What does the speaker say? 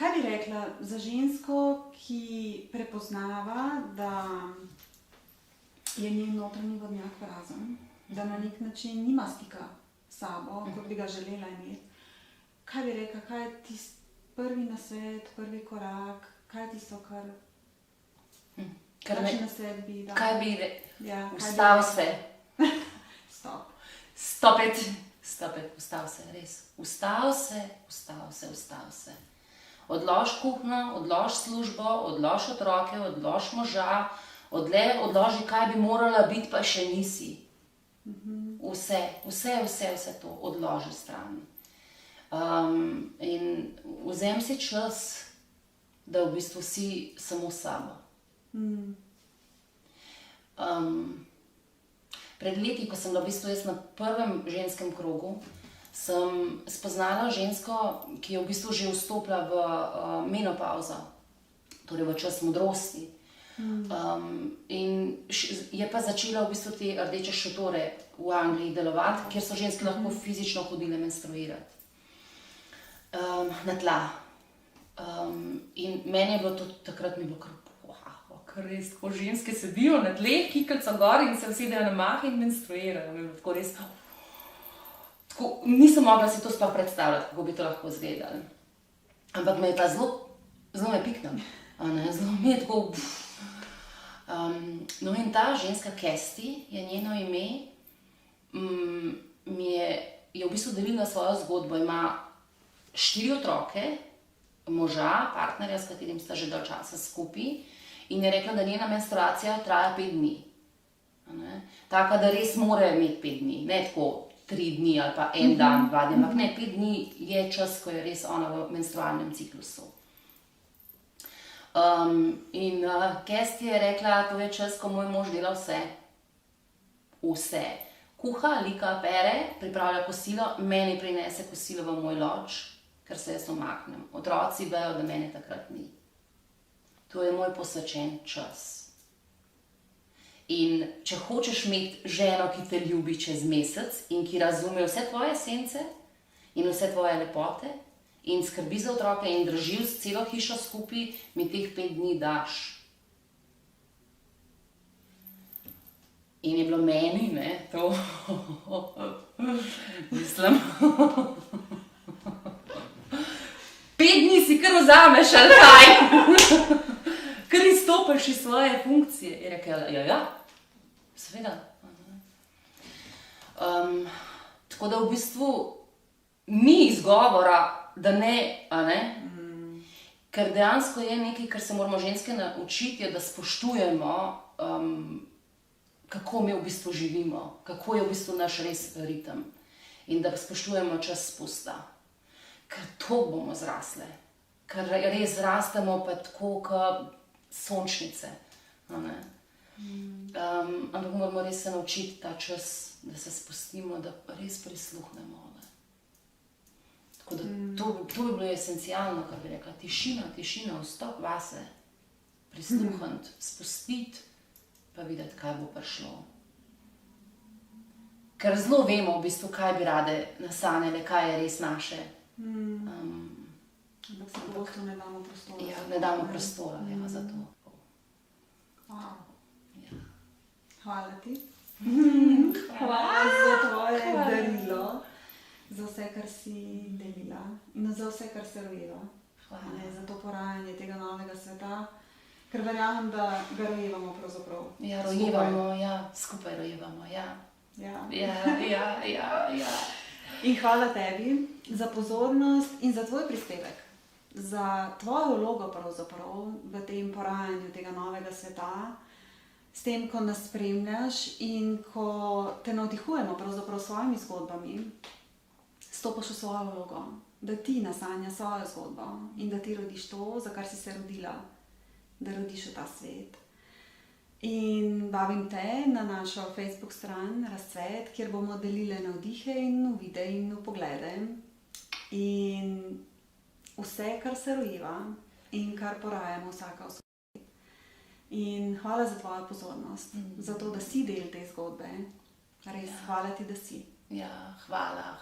Kaj bi rekla za žensko, ki prepoznava, da je njen notranji vodnjak prazen, da na nek način nima stika s sabo, kot bi ga želela imeti? Kaj bi rekla, kaj je tisti prvi nasvet, prvi korak, kaj je tisto, kar... Kakšen nasvet bi dala? Kaj bi Vstav se. Stop. Stop it, vstav se, res. Vstav se. Odlož kuhno, odlož službo, odlož otroke, odlož moža, odloži, kaj bi morala biti, pa še nisi. Vse to odloži stran. In vzem si čas, da v bistvu si samo s sabo. Pred leti, ko sem bila v bistvu jaz na prvem ženskem krogu, sem spoznala žensko, ki je v bistvu že vstopila v menopavzo, torej v čas modrosti. In je pa začela v bistvu te rdeče šotore v Angliji delovati, kjer so ženske lahko fizično hodile menstruirati na tla. In meni je bilo to, takrat mi je bilo kar res, tako ženske sedijo na tleh, kikalico gor in se usedejo na mah in menstruirajo. Mi je bilo tako res, tako, nisem mogla si to sploh predstavljati, kako bi to lahko izgledalo. Ampak me je pa zelo me piknilo, zelo mi je tako... No in ta ženska Kesti, je njeno ime, je v bistvu delila svojo zgodbo. Ima 4 otroke, moža, partnerja, s katerim sta že dalj časa skupaj, in je rekla, da njena menstruacija traja 5 dni. Taka, da res mora imeti 5 dni, ne tako 3 dni ali pa 1 dan, 2 dni, ampak ne, 5 dni je čas, ko je res ona v menstrualnem ciklusu. In Kesti je rekla, to je čas, ko moj mož dela vse. Vse. Kuha, lika, pere, pripravlja kosilo, meni prinese kosilo v moj loč, ker se jaz umaknem. Otroci vejo, da mene takrat ni. To je moj posvečen čas. In če hočeš imeti ženo, ki te ljubi čez mesec in ki razume vse tvoje esence in vse tvoje lepote in skrbi za otroke in drži celo hišo skupaj, mi teh 5 dni daš. In je bilo meni, ne, to, mislim, 5 dni si kar vzameš, ali kaj? Kar izstopaš iz svoje funkcije. Je rekla, ja, seveda. Tako da v bistvu ni izgovora, da ne, a ne? Ker dejansko je nekaj, kar se moramo ženske naučiti, je, da spoštujemo, kako mi v bistvu živimo, kako je v bistvu naš res ritem. In da spoštujemo čas spusta. Ker to bomo zrasle. Ker res zrastemo pa tako, kot sončnice. Ampak moramo res se naučiti ta čas, da se spustimo, da res prisluhnemo. Tako da to bi bilo esencialno, kar bi rekla. Tišina, vstop vase, prisluhniti, spustiti, pa videti, kaj bo prišlo. Ker zelo vemo v bistvu, kaj bi rade nasanjale, kaj je res naše. Ampak se pogosto ne damo prostora. Ja, ne damo prostora, za to. Wow. Ja. Hvala ti. Hvala za tvoje darilo, za vse, kar si delila in za vse, kar se rojeva. Za to porajanje tega novega sveta, ker verjamem, da ga rojevamo pravzaprav. Ja, rojevamo, ja, skupaj rojevamo, ja. Ja. In hvala tebi za pozornost in za tvoj prispevek, za tvojo vlogo pravzaprav v tem porajanju tega novega sveta, s tem, ko nas spremljaš in ko te navdihujemo pravzaprav s svojimi zgodbami, stopaš v svojo vlogo, da ti nasanjaš svojo zgodbo in da ti rodiš to, za kar si se rodila, da rodiš v ta svet. In vabim te na našo Facebook stran Razcvet, kjer bomo delile navdihe in uvide in vpoglede in vse, kar se rojeva in kar porajamo vsaka v svoj. In hvala za tvojo pozornost, za to, da si del te zgodbe. Res, hvala ti, da si. Ja, hvala.